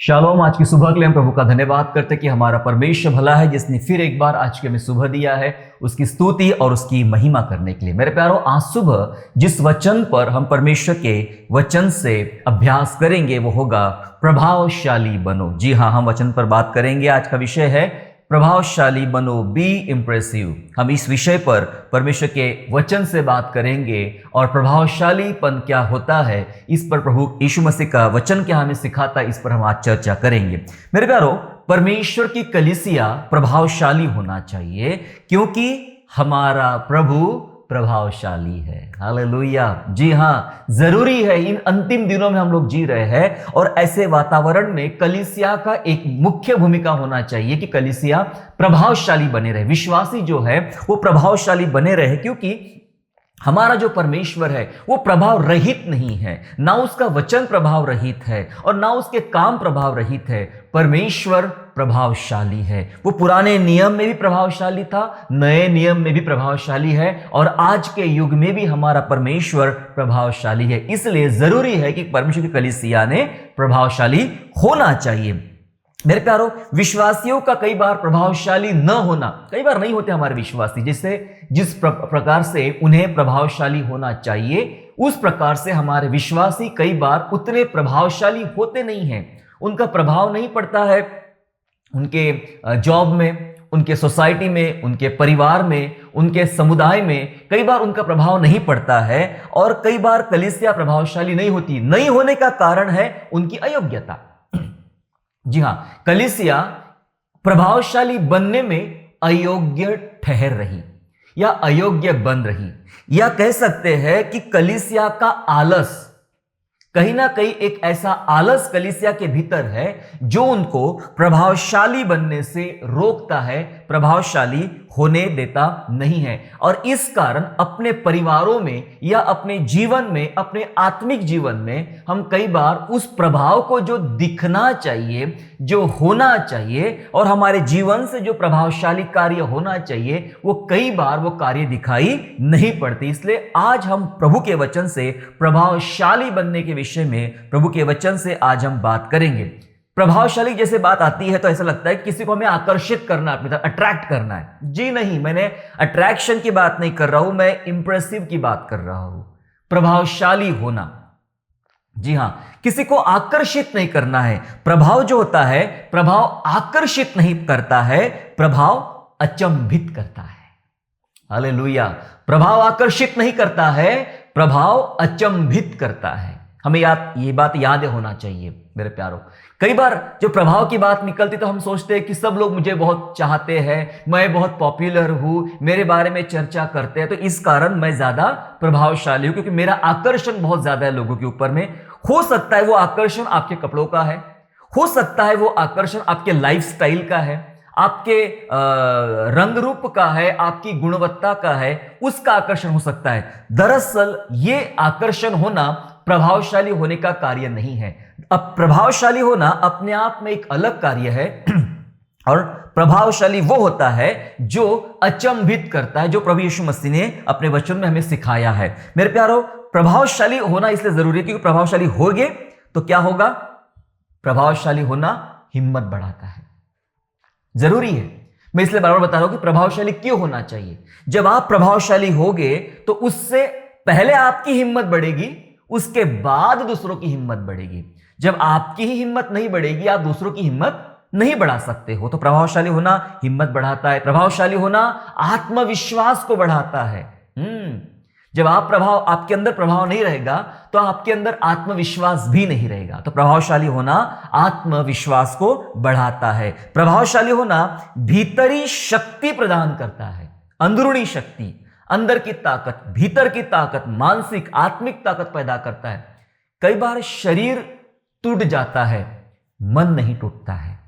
Shalom. आज की सुबह के लिए हम प्रभु का धन्यवाद करते कि हमारा परमेश्वर भला है, जिसने फिर एक बार आज के हमें सुबह दिया है उसकी स्तुति और उसकी महिमा करने के लिए। मेरे प्यारो, आज सुबह जिस वचन पर हम परमेश्वर के वचन से अभ्यास करेंगे वो होगा प्रभावशाली बनो। जी हाँ, हम वचन पर बात करेंगे। आज का विषय है प्रभावशाली बनो, बी इम्प्रेसिव। हम इस विषय पर परमेश्वर के वचन से बात करेंगे और प्रभावशालीपन क्या होता है, इस पर प्रभु यीशु मसीह का वचन क्या हमें सिखाता है, इस पर हम आज चर्चा करेंगे। मेरे प्यारो, परमेश्वर की कलीसिया प्रभावशाली होना चाहिए क्योंकि हमारा प्रभु प्रभावशाली है। हालेलुया। जी हाँ, जरूरी है। इन अंतिम दिनों में हम लोग जी रहे हैं और ऐसे वातावरण में कलीसिया का एक मुख्य भूमिका होना चाहिए कि कलीसिया प्रभावशाली बने रहे, विश्वासी जो है वो प्रभावशाली बने रहे, क्योंकि हमारा जो परमेश्वर है वो प्रभाव रहित नहीं है, ना उसका वचन प्रभाव रहित है और ना उसके काम प्रभाव रहित है। परमेश्वर प्रभावशाली है। वो पुराने नियम में भी प्रभावशाली था, नए नियम में भी प्रभावशाली है और आज के युग में भी हमारा परमेश्वर प्रभावशाली है। इसलिए जरूरी है कि परमेश्वर की कलीसिया ने प्रभावशाली होना चाहिए। मेरे प्यारो, विश्वासियों का कई बार प्रभावशाली न होना, कई बार नहीं होते हमारे विश्वासी, जिस प्रकार से उन्हें प्रभावशाली होना चाहिए उस प्रकार से हमारे विश्वासी कई बार उतने प्रभावशाली होते नहीं हैं। उनका प्रभाव नहीं पड़ता है उनके जॉब में, उनके सोसाइटी में, उनके परिवार में, उनके समुदाय में कई बार उनका प्रभाव नहीं पड़ता है और कई बार कलीसिया प्रभावशाली नहीं होती। नहीं होने का कारण है उनकी अयोग्यता। जी हां, कलीसिया प्रभावशाली बनने में अयोग्य ठहर रही या अयोग्य बन रही, या कह सकते हैं कि कलीसिया का आलस, कहीं ना कहीं एक ऐसा आलस कलीसिया के भीतर है जो उनको प्रभावशाली बनने से रोकता है, प्रभावशाली होने देता नहीं है। और इस कारण अपने परिवारों में या अपने जीवन में, अपने आत्मिक जीवन में हम कई बार उस प्रभाव को जो दिखना चाहिए, जो होना चाहिए और हमारे जीवन से जो प्रभावशाली कार्य होना चाहिए, वो कई बार वो कार्य दिखाई नहीं पड़ती। इसलिए आज हम प्रभु के वचन से प्रभावशाली बनने के विषय में, प्रभु के वचन से आज हम बात करेंगे। प्रभावशाली जैसे बात आती है तो ऐसा लगता है कि किसी को हमें आकर्षित करना, अपनी तरफ अट्रैक्ट करना है। जी नहीं, मैंने अट्रैक्शन की बात नहीं कर रहा हूं, मैं इंप्रेसिव की बात कर रहा हूं। प्रभावशाली होना, जी हां, किसी को आकर्षित नहीं करना है। प्रभाव जो होता है, प्रभाव आकर्षित नहीं करता है, प्रभाव अचंभित करता है। हालेलुया। प्रभाव आकर्षित नहीं करता है, प्रभाव अचंभित करता है। हमें ये बात याद होना चाहिए मेरे प्यारों। कई बार जो प्रभाव की बात निकलती तो हम सोचते हैं कि सब लोग मुझे बहुत चाहते हैं, मैं बहुत पॉपुलर हूं, मेरे बारे में चर्चा करते हैं, तो इस कारण मैं ज्यादा प्रभावशाली हूं, क्योंकि मेरा आकर्षण बहुत ज्यादा है लोगों के ऊपर में। हो सकता है वो आकर्षण आपके कपड़ों का है, हो सकता है वो आकर्षण आपके लाइफस्टाइल का है, आपके रंग रूप का है, आपकी गुणवत्ता का है, उसका आकर्षण हो सकता है। दरअसल ये आकर्षण होना प्रभावशाली होने का कार्य नहीं है। अब प्रभावशाली होना अपने आप में एक अलग कार्य है और प्रभावशाली वो होता है जो अचंभित करता है, जो प्रभु यीशु मसीह ने अपने वचन में हमें सिखाया है। मेरे प्यारो, प्रभावशाली होना इसलिए जरूरी है क्योंकि प्रभावशाली होगे तो क्या होगा? प्रभावशाली होना हिम्मत बढ़ाता है, जरूरी है। मैं इसलिए बार बार बता रहा हूं कि प्रभावशाली क्यों होना चाहिए। जब आप प्रभावशाली होगे तो उससे पहले आपकी हिम्मत बढ़ेगी, उसके बाद दूसरों की हिम्मत बढ़ेगी। जब आपकी ही हिम्मत नहीं बढ़ेगी, आप दूसरों की हिम्मत नहीं बढ़ा सकते हो। तो प्रभावशाली होना हिम्मत बढ़ाता है। प्रभावशाली होना आत्मविश्वास को बढ़ाता है। जब आपके अंदर प्रभाव नहीं रहेगा तो आपके अंदर आत्मविश्वास भी नहीं रहेगा। तो प्रभावशाली होना आत्मविश्वास को बढ़ाता है। प्रभावशाली होना भीतरी शक्ति प्रदान करता है, अंदरूनी शक्ति, अंदर की ताकत, भीतर की ताकत, मानसिक आत्मिक ताकत पैदा करता है। कई बार शरीर टूट जाता है, मन नहीं टूटता है।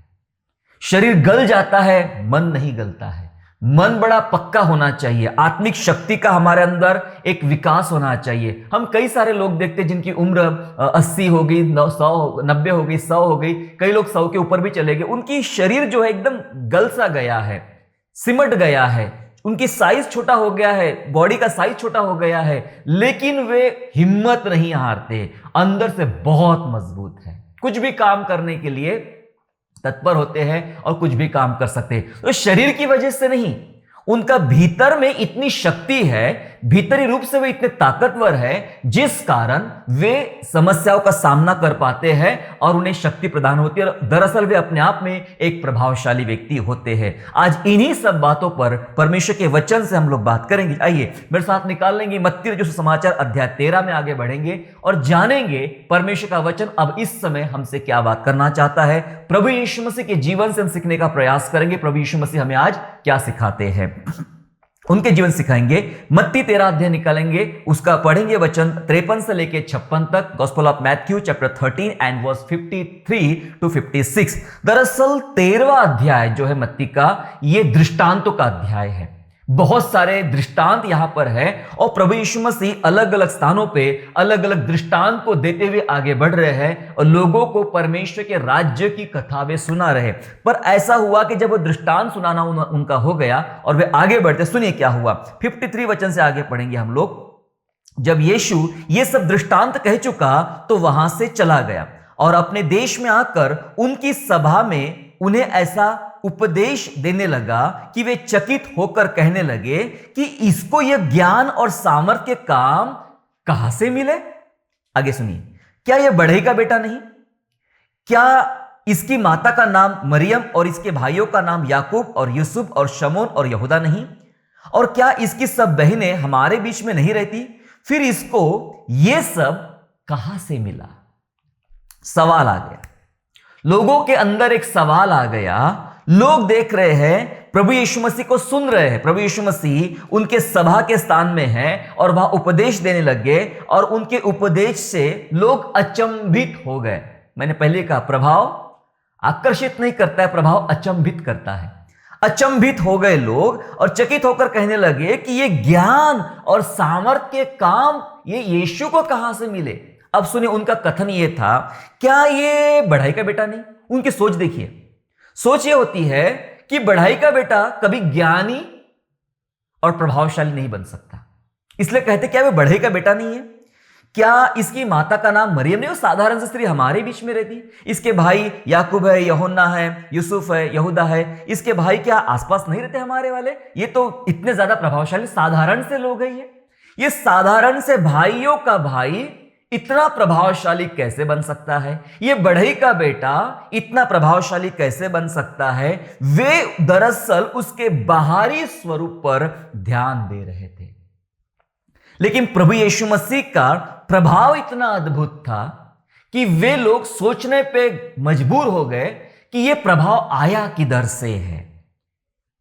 शरीर गल जाता है, मन नहीं गलता है। मन बड़ा पक्का होना चाहिए। आत्मिक शक्ति का हमारे अंदर एक विकास होना चाहिए। हम कई सारे लोग देखते हैं जिनकी उम्र 80 हो गई, 100, 90 हो गई, 100 हो गई, कई लोग 100 के ऊपर भी चले गए। उनकी शरीर जो है एकदम गल सा गया है, सिमट गया है, उनकी साइज छोटा हो गया है, बॉडी का साइज छोटा हो गया है, लेकिन वे हिम्मत नहीं हारते, अंदर से बहुत मजबूत है। कुछ भी काम करने के लिए तत्पर होते हैं और कुछ भी काम कर सकते हैं। तो शरीर की वजह से नहीं, उनका भीतर में इतनी शक्ति है, भीतरी रूप से वे इतने ताकतवर है, जिस कारण वे समस्याओं का सामना कर पाते हैं और उन्हें शक्ति प्रदान होती है। दरअसल वे अपने आप में एक प्रभावशाली व्यक्ति होते हैं। आज इन्हीं सब बातों पर परमेश्वर के वचन से हम लोग बात करेंगे। आइए मेरे साथ निकाल लेंगे मत्ती रचित सुसमाचार अध्याय 13 में आगे बढ़ेंगे और जानेंगे परमेश्वर का वचन अब इस समय हमसे क्या बात करना चाहता है। प्रभु यीशु मसीह के जीवन से हम सीखने का प्रयास करेंगे। प्रभु यीशु मसीह हमें आज क्या सिखाते हैं, उनके जीवन सिखाएंगे। मत्ती 13 अध्याय निकालेंगे, उसका पढ़ेंगे वचन 53 से लेके 56 तक। Gospel of Matthew chapter 13 and verse 53 to 56। दरअसल 13वां अध्याय जो है मत्ती का, ये दृष्टांतों का अध्याय है। बहुत सारे दृष्टांत यहां पर है और प्रभु यीशु मसीह अलग अलग स्थानों पे अलग अलग दृष्टांत को देते हुए आगे बढ़ रहे हैं और लोगों को परमेश्वर के राज्य की कथा वे सुना रहे। पर ऐसा हुआ कि जब वो दृष्टांत सुनाना उनका हो गया और वे आगे बढ़ते, सुनिए क्या हुआ। 53 वचन से आगे पढ़ेंगे हम लोग। जब यीशु ये सब दृष्टांत कह चुका तो वहां से चला गया और अपने देश में आकर उनकी सभा में उन्हें ऐसा उपदेश देने लगा कि वे चकित होकर कहने लगे कि इसको यह ज्ञान और सामर्थ्य काम कहां से मिले। आगे सुनिए, क्या यह बढ़ई का बेटा नहीं? क्या इसकी माता का नाम मरियम और इसके भाइयों का नाम याकूब और यूसुफ और शमोन और यहूदा नहीं? और क्या इसकी सब बहनें हमारे बीच में नहीं रहती? फिर इसको यह सब कहां से मिला? सवाल आ गया, लोगों के अंदर एक सवाल आ गया। लोग देख रहे हैं, प्रभु यीशु मसीह को सुन रहे हैं। प्रभु यीशु मसीह उनके सभा के स्थान में है और वह उपदेश देने लगे और उनके उपदेश से लोग अचंभित हो गए। मैंने पहले कहा, प्रभाव आकर्षित नहीं करता है, प्रभाव अचंभित करता है। अचंभित हो गए लोग और चकित होकर कहने लगे कि ये ज्ञान और सामर्थ्य के काम ये यीशु को कहां से मिले। अब सुनिए, उनका कथन ये था, क्या ये बढ़ई का बेटा नहीं? उनकी सोच देखिए, सोच ये होती है कि बढ़ई का बेटा कभी ज्ञानी और प्रभावशाली नहीं बन सकता। इसलिए कहते क्या वे बढ़ई का बेटा नहीं है? क्या इसकी माता का नाम मरियम नहीं? वो साधारण सी स्त्री हमारे बीच में रहती। इसके भाई याकूब है, यूहन्ना है, यूसुफ है, यहूदा है, इसके भाई क्या आसपास नहीं रहते हमारे वाले? ये तो इतने ज्यादा प्रभावशाली साधारण से लोग हैं। ये साधारण से भाइयों का भाई इतना प्रभावशाली कैसे बन सकता है? ये बढ़ई का बेटा इतना प्रभावशाली कैसे बन सकता है? वे दरअसल उसके बाहरी स्वरूप पर ध्यान दे रहे थे, लेकिन प्रभु यीशु मसीह का प्रभाव इतना अद्भुत था कि वे लोग सोचने पे मजबूर हो गए कि यह प्रभाव आया किधर से है।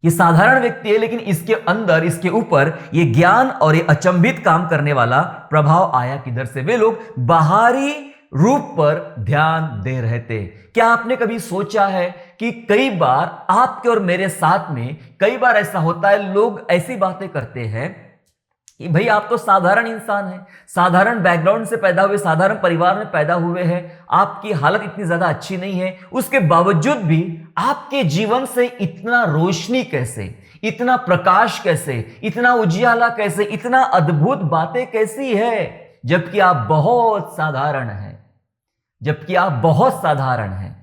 ये साधारण व्यक्ति है, लेकिन इसके अंदर, इसके ऊपर ये ज्ञान और ये अचंभित काम करने वाला प्रभाव आया किधर से? वे लोग बाहरी रूप पर ध्यान दे रहे थे। क्या आपने कभी सोचा है कि कई बार आपके और मेरे साथ में कई बार ऐसा होता है, लोग ऐसी बातें करते हैं कि भाई आप तो साधारण इंसान हैं, साधारण बैकग्राउंड से पैदा हुए, साधारण परिवार में पैदा हुए हैं, आपकी हालत इतनी ज्यादा अच्छी नहीं है, उसके बावजूद भी आपके जीवन से इतना रोशनी कैसे, इतना प्रकाश कैसे, इतना उजियाला कैसे, इतना अद्भुत बातें कैसी है, जबकि आप बहुत साधारण हैं, जबकि आप बहुत साधारण हैं।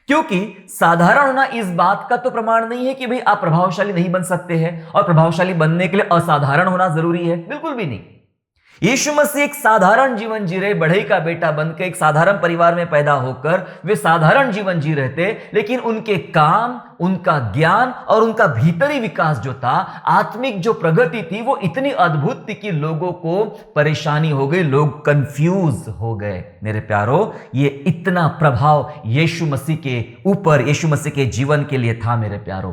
क्योंकि साधारण होना इस बात का तो प्रमाण नहीं है कि भाई आप प्रभावशाली नहीं बन सकते हैं और प्रभावशाली बनने के लिए असाधारण होना जरूरी है, बिल्कुल भी नहीं। यीशु मसीह एक साधारण जीवन जी रहे, बढ़ई का बेटा बनकर एक साधारण परिवार में पैदा होकर वे साधारण जीवन जी रहे थे, लेकिन उनके काम, उनका ज्ञान और उनका भीतरी विकास जो था, आत्मिक जो प्रगति थी, वो इतनी अद्भुत थी कि लोगों को परेशानी हो गई, लोग कंफ्यूज हो गए। मेरे प्यारो, ये इतना प्रभाव यीशु मसीह के ऊपर, यीशु मसीह के जीवन के लिए था। मेरे प्यारो,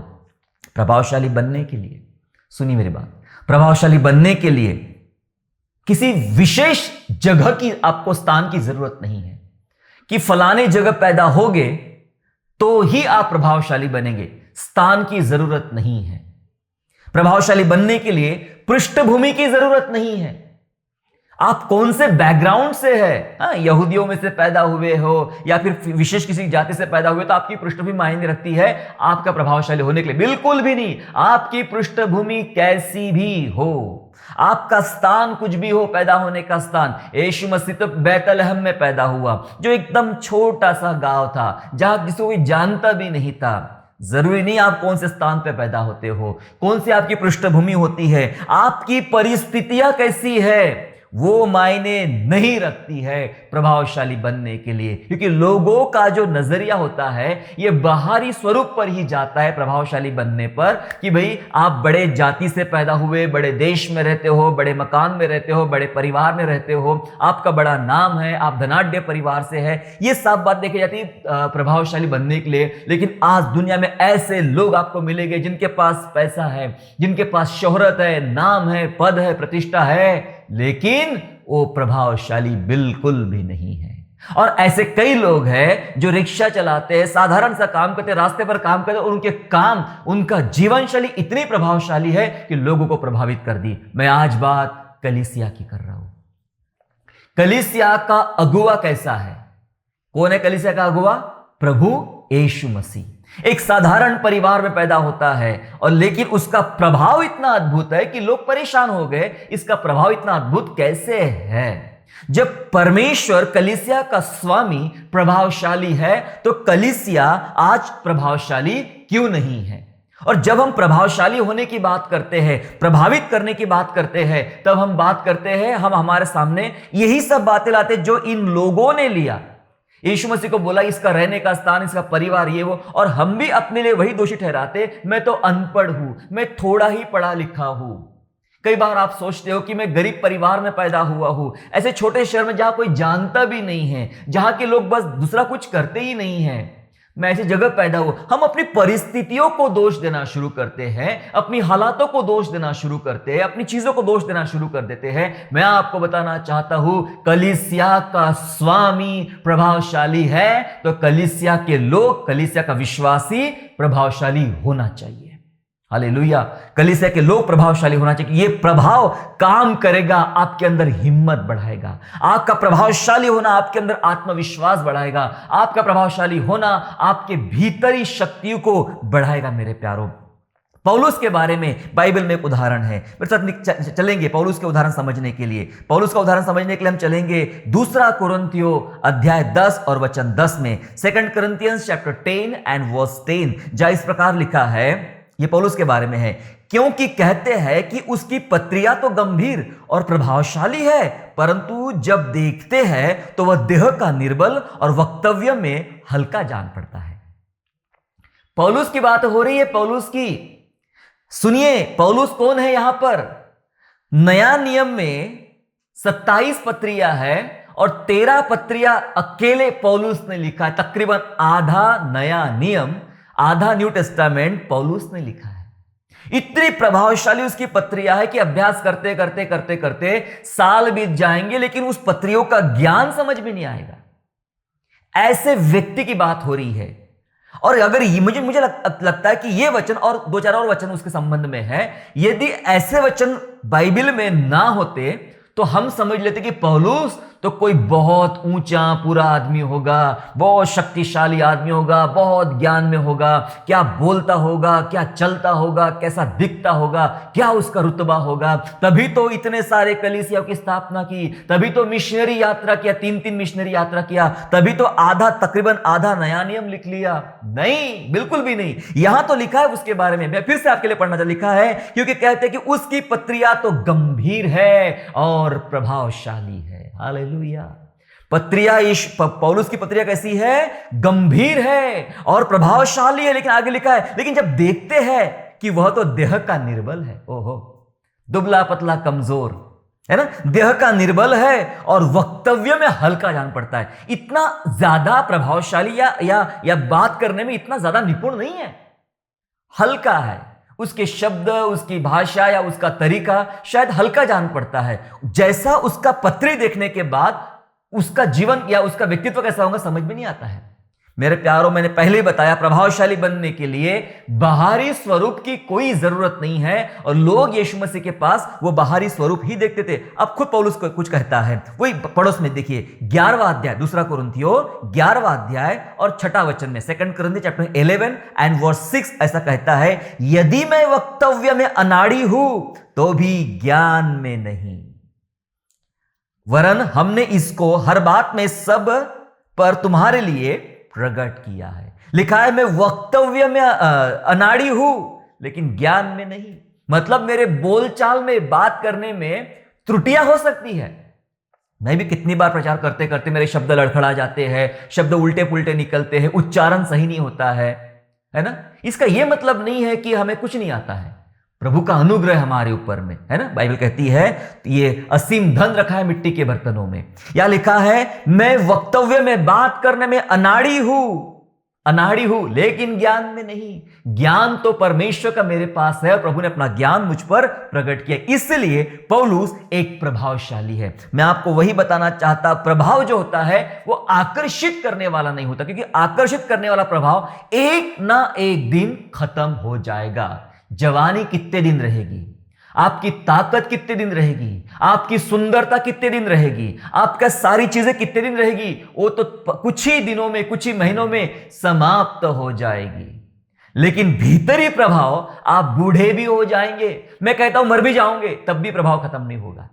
प्रभावशाली बनने के लिए, सुनिए मेरी बात, प्रभावशाली बनने के लिए किसी विशेष जगह की आपको स्थान की जरूरत नहीं है कि फलाने जगह पैदा होगे तो ही आप प्रभावशाली बनेंगे। स्थान की जरूरत नहीं है। प्रभावशाली बनने के लिए पृष्ठभूमि की जरूरत नहीं है। आप कौन से बैकग्राउंड से है, यहूदियों में से पैदा हुए हो या फिर विशेष किसी जाति से पैदा हुए तो आपकी पृष्ठभूमि मायने रखती है आपका प्रभावशाली होने के लिए? बिल्कुल भी नहीं। आपकी पृष्ठभूमि कैसी भी हो, आपका स्थान कुछ भी हो, पैदा होने का स्थान, यीशु मसीह तो बैतलहम में पैदा हुआ, जो एकदम छोटा सा गांव था जहां किसी कोई जानता भी नहीं था। जरूरी नहीं आप कौन से स्थान पे पैदा होते हो, कौन सी आपकी पृष्ठभूमि होती है, आपकी परिस्थितियां कैसी है, वो मायने नहीं रखती है प्रभावशाली बनने के लिए, क्योंकि लोगों का जो नजरिया होता है ये बाहरी स्वरूप पर ही जाता है प्रभावशाली बनने पर, कि भाई आप बड़े जाति से पैदा हुए, बड़े देश में रहते हो, बड़े मकान में रहते हो, बड़े परिवार में रहते हो, आपका बड़ा नाम है, आप धनाढ्य परिवार से है, ये सब बात देखी जाती है प्रभावशाली बनने के लिए। लेकिन आज दुनिया में ऐसे लोग आपको मिलेंगे जिनके पास पैसा है, जिनके पास शोहरत है, नाम है, पद है, प्रतिष्ठा है, लेकिन वो प्रभावशाली बिल्कुल भी नहीं है। और ऐसे कई लोग हैं जो रिक्शा चलाते हैं, साधारण सा काम करते हैं, रास्ते पर काम करते हैं, और उनके काम, उनका जीवन शैली इतनी प्रभावशाली है कि लोगों को प्रभावित कर दी। मैं आज बात कलीसिया की कर रहा हूं। कलीसिया का अगुवा कैसा है? कौन है कलीसिया का अगुवा? प्रभु यीशु मसीह। एक साधारण परिवार में पैदा होता है, और लेकिन उसका प्रभाव इतना अद्भुत है कि लोग परेशान हो गए, इसका प्रभाव इतना अद्भुत कैसे है? जब परमेश्वर कलीसिया का स्वामी प्रभावशाली है, तो कलीसिया आज प्रभावशाली क्यों नहीं है? और जब हम प्रभावशाली होने की बात करते हैं, प्रभावित करने की बात करते हैं, तब हम बात करते हैं, हम हमारे सामने यही सब बातें लाते जो इन लोगों ने लिया। यीशु मसीह को बोला इसका रहने का स्थान, इसका परिवार, ये वो, और हम भी अपने लिए वही दोषी ठहराते, मैं तो अनपढ़ हूं, मैं थोड़ा ही पढ़ा लिखा हूं। कई बार आप सोचते हो कि मैं गरीब परिवार में पैदा हुआ हूं, ऐसे छोटे शहर में जहां कोई जानता भी नहीं है, जहां के लोग बस दूसरा कुछ करते ही नहीं है, मैं ऐसी जगह पैदा हुआ। हम अपनी परिस्थितियों को दोष देना शुरू करते हैं, अपनी हालातों को दोष देना शुरू करते हैं, अपनी चीजों को दोष देना शुरू कर देते हैं। मैं आपको बताना चाहता हूं, कलीसिया का स्वामी प्रभावशाली है, तो कलीसिया के लोग, कलीसिया का विश्वासी प्रभावशाली होना चाहिए। हालेलुया। कलीसिया के लोग प्रभावशाली होना चाहिए। ये प्रभाव काम करेगा, आपके अंदर हिम्मत बढ़ाएगा। आपका प्रभावशाली होना आपके अंदर आत्मविश्वास बढ़ाएगा। आपका प्रभावशाली होना आपके भीतरी शक्तियों को बढ़ाएगा। मेरे प्यारों, पौलुस के बारे में बाइबल में एक उदाहरण है, मेरे साथ चलेंगे पौलुस के उदाहरण समझने के लिए। पौलुस का उदाहरण समझने के लिए हम चलेंगे दूसरा कुरिन्थियों अध्याय 10 और वचन 10 में। 2 Corinthians chapter 10 and verse 10, जहां इस प्रकार लिखा है, ये पौलुस के बारे में है, क्योंकि कहते हैं कि उसकी पत्रियां तो गंभीर और प्रभावशाली है, परंतु जब देखते हैं तो वह देह का निर्बल और वक्तव्य में हल्का जान पड़ता है। पौलुस की बात हो रही है, पौलुस की। सुनिए, पौलुस कौन है यहां पर? नया नियम में 27 पत्रियां है और 13 पत्रियां अकेले पौलुस ने लिखा है। तकरीबन आधा नया नियम, आधा न्यू टेस्टामेंट पौलुस ने लिखा है। इतनी प्रभावशाली उसकी पत्रियां है कि अभ्यास करते करते करते करते साल बीत जाएंगे, लेकिन उस पत्रियों का ज्ञान समझ में नहीं आएगा। ऐसे व्यक्ति की बात हो रही है। और अगर मुझे लगता है कि ये वचन और 2-4 और वचन उसके संबंध में है, यदि ऐसे वचन बाइबल में ना होते तो हम समझ लेते कि पौलुस तो कोई बहुत ऊंचा पूरा आदमी होगा, बहुत शक्तिशाली आदमी होगा, बहुत ज्ञान में होगा, क्या बोलता होगा, क्या चलता होगा, कैसा दिखता होगा, क्या उसका रुतबा होगा, तभी तो इतने सारे कलीसियाओं की स्थापना की, तभी तो मिशनरी यात्रा किया, 3-3 मिशनरी यात्रा किया, तभी तो तकरीबन आधा नया नियम लिख लिया। नहीं, बिल्कुल भी नहीं। यहां तो लिखा है उसके बारे में, मैं फिर से आपके लिए पढ़ना चाहता, लिखा है क्योंकि कहते हैं कि उसकी पत्रियां तो गंभीर है और प्रभावशाली है। हालेलुया। पौलुस की पत्रिया कैसी है? गंभीर है और प्रभावशाली है। लेकिन आगे लिखा है, लेकिन जब देखते हैं कि वह तो देह का निर्बल है, ओहो, दुबला पतला कमजोर है ना, देह का निर्बल है और वक्तव्य में हल्का जान पड़ता है। इतना ज्यादा प्रभावशाली या बात करने में इतना ज्यादा निपुण नहीं है, हल्का है। उसके शब्द, उसकी भाषा या उसका तरीका शायद हल्का जान पड़ता है। जैसा उसका पत्री देखने के बाद उसका जीवन या उसका व्यक्तित्व कैसा होगा समझ में नहीं आता है। मेरे प्यारों, मैंने पहले ही बताया, प्रभावशाली बनने के लिए बाहरी स्वरूप की कोई जरूरत नहीं है। और लोग यीशु मसीह के पास वो बाहरी स्वरूप ही देखते थे। अब खुद पौलुस को कुछ कहता है, वही पड़ोस में देखिए 11वां अध्याय, दूसरा कुरिन्थियों 11वां अध्याय और 6वां वचन में, 2 कुरिन्थियों चैप्टर 11 एंड वर्स 6 ऐसा कहता है, यदि मैं वक्तव्य में अनाड़ी हूं तो भी ज्ञान में नहीं, वरन हमने इसको हर बात में सब पर तुम्हारे लिए प्रकट किया है। लिखा है मैं वक्तव्य में अनाड़ी हूं लेकिन ज्ञान में नहीं। मतलब मेरे बोलचाल में, बात करने में त्रुटियां हो सकती है। मैं भी कितनी बार प्रचार करते करते मेरे शब्द लड़खड़ा जाते हैं, शब्द उल्टे पुल्टे निकलते हैं, उच्चारण सही नहीं होता है ना। इसका यह मतलब नहीं है कि हमें कुछ नहीं आता है। प्रभु का अनुग्रह हमारे ऊपर में है ना। बाइबल कहती है ये असीम धन रखा है मिट्टी के बर्तनों में। या लिखा है मैं वक्तव्य में, बात करने में अनाड़ी हूं लेकिन ज्ञान में नहीं। ज्ञान तो परमेश्वर का मेरे पास है और प्रभु ने अपना ज्ञान मुझ पर प्रकट किया। इसलिए पौलुस एक प्रभावशाली है। मैं आपको वही बताना चाहता, प्रभाव जो होता है वो आकर्षित करने वाला नहीं होता, क्योंकि आकर्षित करने वाला प्रभाव एक ना एक दिन खत्म हो जाएगा। जवानी कितने दिन रहेगी, आपकी ताकत कितने दिन रहेगी, आपकी सुंदरता कितने दिन रहेगी, आपका सारी चीजें कितने दिन रहेगी, वो तो कुछ ही दिनों में, कुछ ही महीनों में समाप्त हो जाएगी। लेकिन भीतरी प्रभाव, आप बूढ़े भी हो जाएंगे, मैं कहता हूं मर भी जाओगे तब भी प्रभाव खत्म नहीं होगा।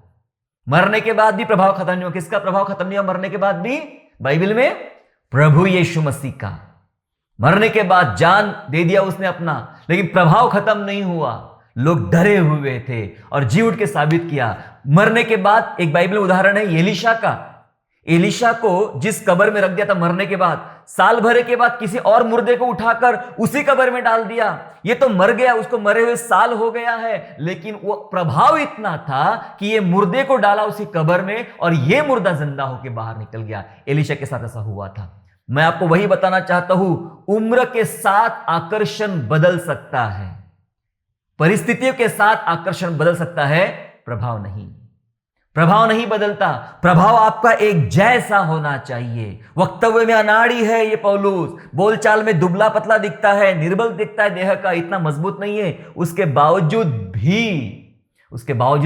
मरने के बाद भी प्रभाव खत्म नहीं होगा। किसका प्रभाव खत्म नहीं होगा मरने के बाद भी? बाइबल में प्रभु यीशु मसीह का। मरने के बाद जान दे दिया उसने अपना, लेकिन प्रभाव खत्म नहीं हुआ। लोग डरे हुए थे और जी उठ के साबित किया। मरने के बाद एक बाइबल में उदाहरण है एलीशा का। एलीशा को जिस कब्र में रख दिया था मरने के बाद, साल भर के बाद किसी और मुर्दे को उठाकर उसी कब्र में डाल दिया। ये तो मर गया, उसको मरे हुए साल हो गया है, लेकिन वो प्रभाव इतना था कि ये मुर्दे को डाला उसी कब्र में और ये मुर्दा जिंदा होकर बाहर निकल गया। एलीशा के साथ ऐसा हुआ था। मैं आपको वही बताना चाहता हूं, उम्र के साथ आकर्षण बदल सकता है, परिस्थितियों के साथ आकर्षण बदल सकता है, प्रभाव नहीं बदलता। प्रभाव आपका एक जैसा होना चाहिए। वक्तव्य में अनाड़ी है ये पौलुस, बोलचाल में दुबला पतला दिखता है, निर्बल दिखता है, देह का इतना मजबूत नहीं है, उसके बावजूद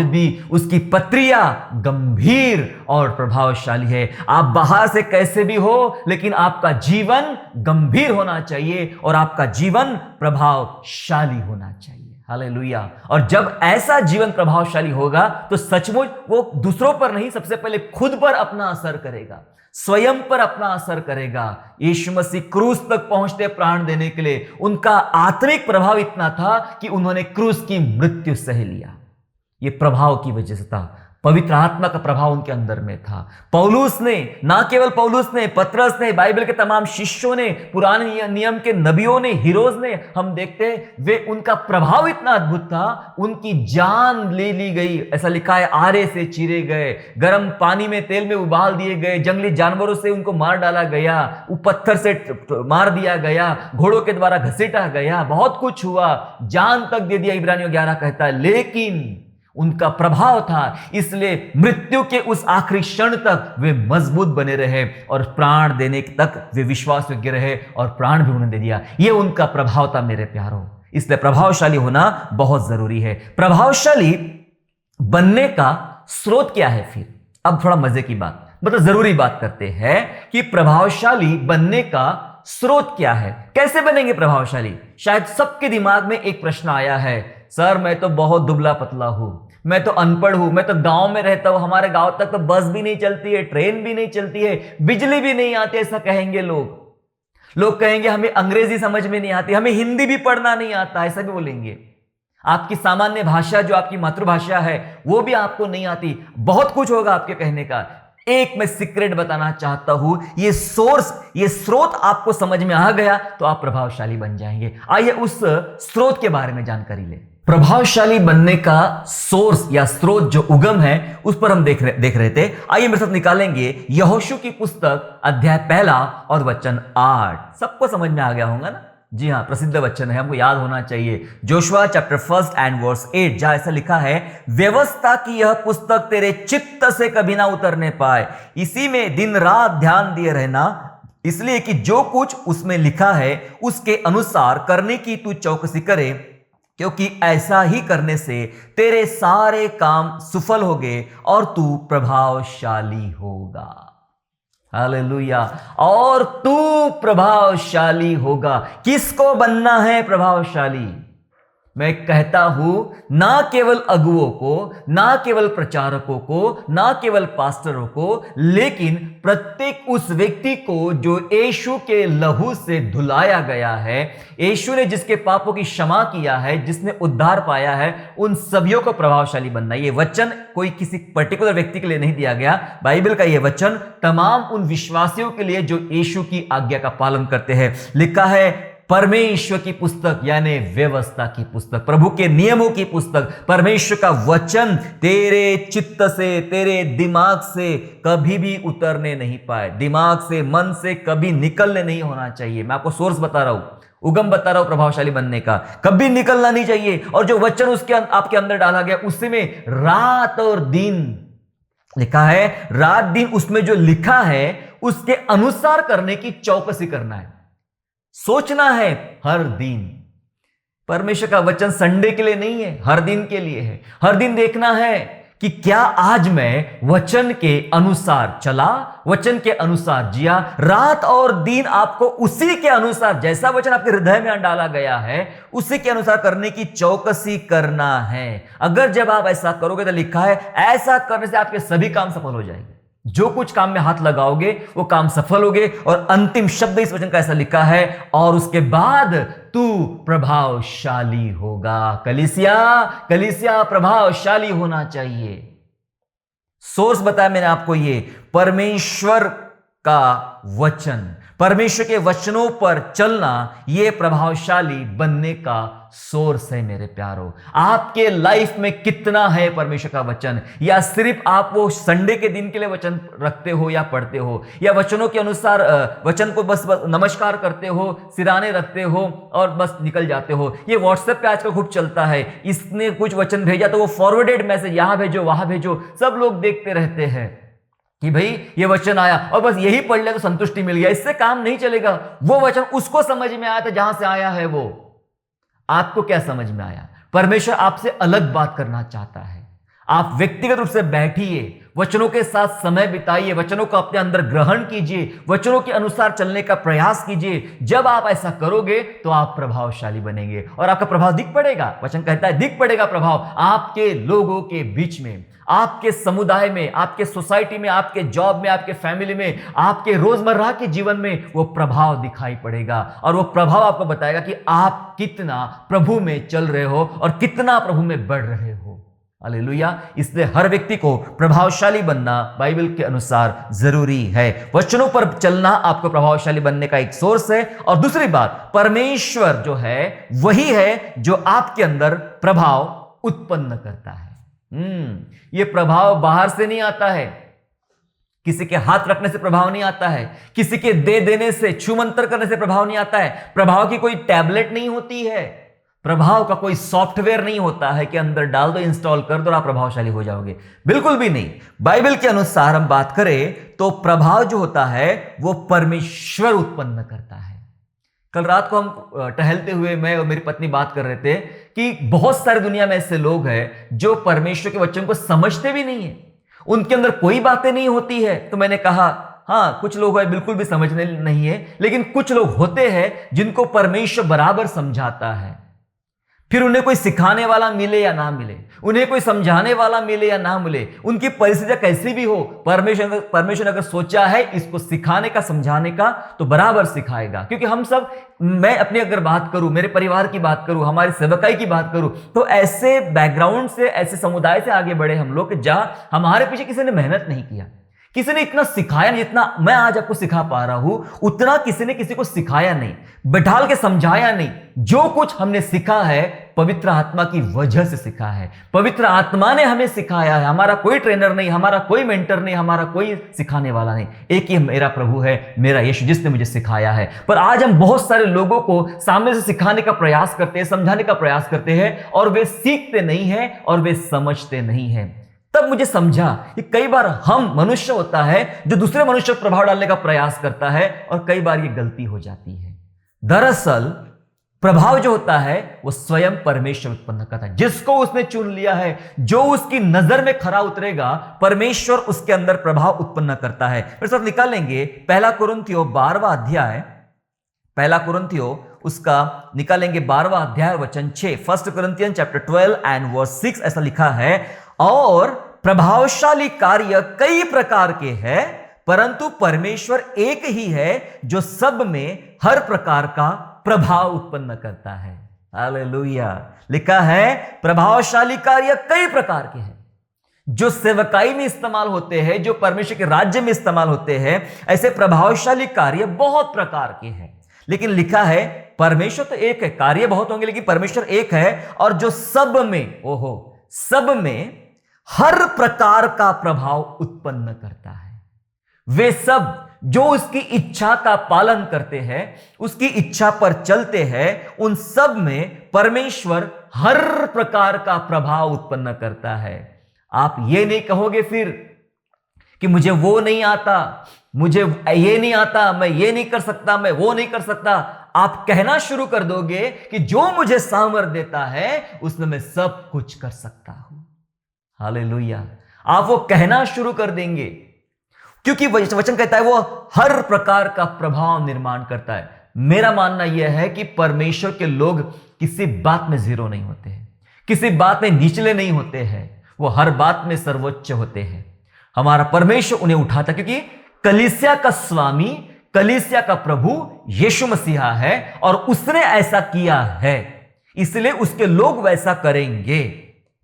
भी उसकी पत्रियां गंभीर और प्रभावशाली है। आप बाहर से कैसे भी हो, लेकिन आपका जीवन गंभीर होना चाहिए और आपका जीवन प्रभावशाली होना चाहिए। हालेलुया। और जब ऐसा जीवन प्रभावशाली होगा तो सचमुच वो दूसरों पर नहीं, सबसे पहले खुद पर अपना असर करेगा, स्वयं पर अपना असर करेगा। यीशु मसीह क्रूस तक पहुंचते प्राण देने के लिए, उनका आत्मिक प्रभाव इतना था कि उन्होंने क्रूस की मृत्यु सह लिया। ये प्रभाव की वजह से था, पवित्र आत्मा का प्रभाव उनके अंदर में था। पौलुस ने, ना केवल पौलुस ने, पतरस ने, बाइबल के तमाम शिष्यों ने, पुराने नियम के नबियों ने, हीरोज ने, हम देखते हैं वे, उनका प्रभाव इतना अद्भुत था, उनकी जान ले ली गई। ऐसा लिखा है आरे से चीरे गए, गर्म पानी में तेल में उबाल दिए गए, जंगली जानवरों से उनको मार डाला गया, पत्थर से मार दिया गया, घोड़ों के द्वारा घसीटा गया, बहुत कुछ हुआ, जान तक दे दिया, इब्रानियों 11 कहता है। लेकिन उनका प्रभाव था, इसलिए मृत्यु के उस आखिरी क्षण तक वे मजबूत बने रहे और प्राण देने तक वे विश्वास योग्य रहे और प्राण भी उन्होंने दे दिया। यह उनका प्रभाव था मेरे प्यारों। इसलिए प्रभावशाली होना बहुत जरूरी है। प्रभावशाली बनने का स्रोत क्या है फिर? अब थोड़ा मजे की बात, मतलब जरूरी बात करते हैं कि प्रभावशाली बनने का स्रोत क्या है, कैसे बनेंगे प्रभावशाली। शायद सबके दिमाग में एक प्रश्न आया है, सर मैं तो बहुत दुबला पतला हूं, मैं तो अनपढ़ हूं, मैं तो गांव में रहता हूं, हमारे गांव तक तो बस भी नहीं चलती है, ट्रेन भी नहीं चलती है, बिजली भी नहीं आती, ऐसा कहेंगे लोग कहेंगे हमें अंग्रेजी समझ में नहीं आती, हमें हिंदी भी पढ़ना नहीं आता, ऐसा भी बोलेंगे। आपकी सामान्य भाषा जो आपकी मातृभाषा है वो भी आपको नहीं आती, बहुत कुछ होगा आपके कहने का। एक मैं सीक्रेट बताना चाहता हूं, ये स्रोत आपको समझ में आ गया तो आप प्रभावशाली बन जाएंगे। आइए उस स्रोत के बारे में जानकारी ले। प्रभावशाली बनने का सोर्स या स्रोत जो उगम है उस पर हम देख रहे थे। आइए मेरे साथ निकालेंगे यहोशू की पुस्तक अध्याय 1 और वचन 8। सबको समझ में आ गया होगा ना? जी हाँ, प्रसिद्ध वचन है, हमको याद होना चाहिए। जोशुआ चैप्टर 1 एंड वर्स 8, जहां ऐसा लिखा है, व्यवस्था की यह पुस्तक तेरे चित्त से कभी ना उतरने पाए, इसी में दिन रात ध्यान दिए रहना, इसलिए कि जो कुछ उसमें लिखा है उसके अनुसार करने की तू चौकसी करे, क्योंकि ऐसा ही करने से तेरे सारे काम सफल होंगे और तू प्रभावशाली होगा। हालेलुया। और तू प्रभावशाली होगा। किसको बनना है प्रभावशाली? मैं कहता हूं ना केवल अगुओं को, ना केवल प्रचारकों को, ना केवल पास्टरों को, लेकिन प्रत्येक उस व्यक्ति को जो यीशु के लहू से धुलाया गया है, यीशु ने जिसके पापों की क्षमा किया है, जिसने उद्धार पाया है, उन सभी को प्रभावशाली बनना। ये वचन कोई किसी पर्टिकुलर व्यक्ति के लिए नहीं दिया गया। बाइबल का यह वचन तमाम उन विश्वासियों के लिए जो यीशु की आज्ञा का पालन करते हैं। लिखा है परमेश्वर की पुस्तक यानी व्यवस्था की पुस्तक, प्रभु के नियमों की पुस्तक, परमेश्वर का वचन तेरे चित्त से, तेरे दिमाग से कभी भी उतरने नहीं पाए, दिमाग से, मन से कभी निकलने नहीं होना चाहिए। मैं आपको सोर्स बता रहा हूं, उगम बता रहा हूं प्रभावशाली बनने का, कभी निकलना नहीं चाहिए। और जो वचन उसके आपके अंदर डाला गया उससे में रात और दिन लिखा है, रात दिन उसमें जो लिखा है उसके अनुसार करने की चौकसी करना है, सोचना है हर दिन। परमेश्वर का वचन संडे के लिए नहीं है, हर दिन के लिए है। हर दिन देखना है कि क्या आज मैं वचन के अनुसार चला, वचन के अनुसार जिया। रात और दिन आपको उसी के अनुसार, जैसा वचन आपके हृदय में डाला गया है, उसी के अनुसार करने की चौकसी करना है। अगर जब आप ऐसा करोगे तो लिखा है ऐसा करने से आपके सभी काम सफल हो जाएंगे। जो कुछ काम में हाथ लगाओगे वो काम सफल होगे। और अंतिम शब्द इस वचन का ऐसा लिखा है, और उसके बाद तू प्रभावशाली होगा। कलीसिया प्रभावशाली होना चाहिए। सोर्स बताया मैंने आपको, ये परमेश्वर का वचन, परमेश्वर के वचनों पर चलना, यह प्रभावशाली बनने का सोर्स है। मेरे प्यारो, आपके लाइफ में कितना है परमेश्वर का वचन? या सिर्फ आप वो संडे के दिन के लिए वचन रखते हो या पढ़ते हो, या वचनों के अनुसार वचन को बस नमस्कार करते हो, सिराने रखते हो और बस निकल जाते हो? ये व्हाट्सएप पे आजकल खूब चलता है, इसने कुछ वचन भेजा तो वो फॉरवर्डेड मैसेज यहां भेजो वहां भेजो, सब लोग देखते रहते हैं कि भाई ये वचन आया और बस यही पढ़ लिया तो संतुष्टि मिल गया। इससे काम नहीं चलेगा। वो वचन उसको समझ में आया था जहां से आया है वो। आपको क्या समझ में आया? परमेश्वर आपसे अलग बात करना चाहता है। आप व्यक्तिगत रूप से बैठिए, वचनों के साथ समय बिताइए, वचनों को अपने अंदर ग्रहण कीजिए, वचनों के अनुसार चलने का प्रयास कीजिए। जब आप ऐसा करोगे तो आप प्रभावशाली बनेंगे और आपका प्रभाव दिख पड़ेगा। वचन कहता है दिख पड़ेगा प्रभाव आपके लोगों के बीच में, आपके समुदाय में, आपके सोसाइटी में, आपके जॉब में, आपके फैमिली में, आपके रोजमर्रा के जीवन में वो प्रभाव दिखाई पड़ेगा। और वो प्रभाव आपको बताएगा कि आप कितना प्रभु में चल रहे हो और कितना प्रभु में बढ़ रहे हो। हालेलुया। इसलिए हर व्यक्ति को प्रभावशाली बनना बाइबल के अनुसार जरूरी है। वचनों पर चलना आपको प्रभावशाली बनने का एक सोर्स है। और दूसरी बात, परमेश्वर जो है वही है जो आपके अंदर प्रभाव उत्पन्न करता है। ये प्रभाव बाहर से नहीं आता है, किसी के हाथ रखने से प्रभाव नहीं आता है, किसी के दे देने से, छूमंतर करने से प्रभाव नहीं आता है। प्रभाव की कोई टैबलेट नहीं होती है, प्रभाव का कोई सॉफ्टवेयर नहीं होता है कि अंदर डाल दो, इंस्टॉल कर दो और आप प्रभावशाली हो जाओगे। बिल्कुल भी नहीं। बाइबल के अनुसार हम बात करें तो प्रभाव जो होता है वो परमेश्वर उत्पन्न करता है। कल रात को हम टहलते हुए मैं और मेरी पत्नी बात कर रहे थे कि बहुत सारी दुनिया में ऐसे लोग हैं जो परमेश्वर के वचन को समझते भी नहीं है, उनके अंदर कोई बातें नहीं होती है। तो मैंने कहा हाँ, कुछ लोग हैं बिल्कुल भी समझने नहीं है, लेकिन कुछ लोग होते हैं जिनको परमेश्वर बराबर समझाता है। फिर उन्हें कोई सिखाने वाला मिले या ना मिले, उन्हें कोई समझाने वाला मिले या ना मिले, उनकी परिस्थितियां कैसी भी हो, परमेश्वर अगर सोचा है इसको सिखाने का, समझाने का, तो बराबर सिखाएगा। क्योंकि हम सब, मैं अपनी अगर बात करूं, मेरे परिवार की बात करूं, हमारी सेवकाई की बात करूं, तो ऐसे बैकग्राउंड से, ऐसे समुदाय से आगे बढ़े हम लोग जहां हमारे पीछे किसी ने मेहनत नहीं किया, किसी ने इतना सिखाया नहीं, जितना मैं आज आपको सिखा पा रहा हूं उतना किसी ने किसी को सिखाया नहीं, बैठाल के समझाया नहीं। जो कुछ हमने सीखा है पवित्र आत्मा की वजह से सीखा है, पवित्र आत्मा ने हमें सिखाया है। हमारा कोई ट्रेनर नहीं, हमारा कोई मेंटर नहीं, हमारा कोई सिखाने वाला नहीं। एक ही मेरा प्रभु है, मेरा यीशु, जिसने मुझे सिखाया है। पर आज हम बहुत सारे लोगों को सामने से सिखाने का प्रयास करते हैं, समझाने का प्रयास करते हैं, और वे सीखते नहीं हैं और वे समझते नहीं हैं। तब मुझे समझा कि कई बार हम मनुष्य होता है जो दूसरे मनुष्य पर प्रभाव डालने का प्रयास करता है और कई बार ये गलती हो जाती है। दरअसल प्रभाव जो होता है वो स्वयं परमेश्वर उत्पन्न करता है। जिसको उसने चुन लिया है, जो उसकी नजर में खरा उतरेगा, परमेश्वर उसके अंदर प्रभाव उत्पन्न करता है। मेरे साथ निकालेंगे पहला कुरिन्थियों 12वां अध्याय, पहला कुरिन्थियों उसका निकालेंगे 12वां अध्याय वचन 6। First Corinthian chapter 12 and verse 6 ऐसा लिखा है, और प्रभावशाली कार्य कई प्रकार के हैं, परंतु परमेश्वर एक ही है जो सब में हर प्रकार का प्रभाव उत्पन्न करता है। हालेलुया। लिखा है प्रभावशाली कार्य कई प्रकार के हैं, जो सेवकाई में इस्तेमाल होते हैं, जो परमेश्वर के राज्य में इस्तेमाल होते हैं, ऐसे प्रभावशाली कार्य बहुत प्रकार के हैं। लेकिन लिखा है परमेश्वर तो एक है, कार्य बहुत होंगे लेकिन परमेश्वर एक है, और जो सब में, ओहो, सब में हर प्रकार का प्रभाव उत्पन्न करता है। वे सब जो उसकी इच्छा का पालन करते हैं, उसकी इच्छा पर चलते हैं, उन सब में परमेश्वर हर प्रकार का प्रभाव उत्पन्न करता है। आप ये नहीं कहोगे फिर कि मुझे वो नहीं आता, मुझे ये नहीं आता, मैं ये नहीं कर सकता, मैं वो नहीं कर सकता। आप कहना शुरू कर दोगे कि जो मुझे सामर्थ्य देता है उसमें मैं सब कुछ कर सकता हूं। हालेलुया। आप वो कहना शुरू कर देंगे, क्योंकि वचन कहता है वो हर प्रकार का प्रभाव निर्माण करता है। मेरा मानना यह है कि परमेश्वर के लोग किसी बात में जीरो नहीं होते हैं, किसी बात में निचले नहीं होते हैं, वो हर बात में सर्वोच्च होते हैं। हमारा परमेश्वर उन्हें उठाता, क्योंकि कलीसिया का स्वामी, कलीसिया का प्रभु यीशु मसीहा है, और उसने ऐसा किया है, इसलिए उसके लोग वैसा करेंगे।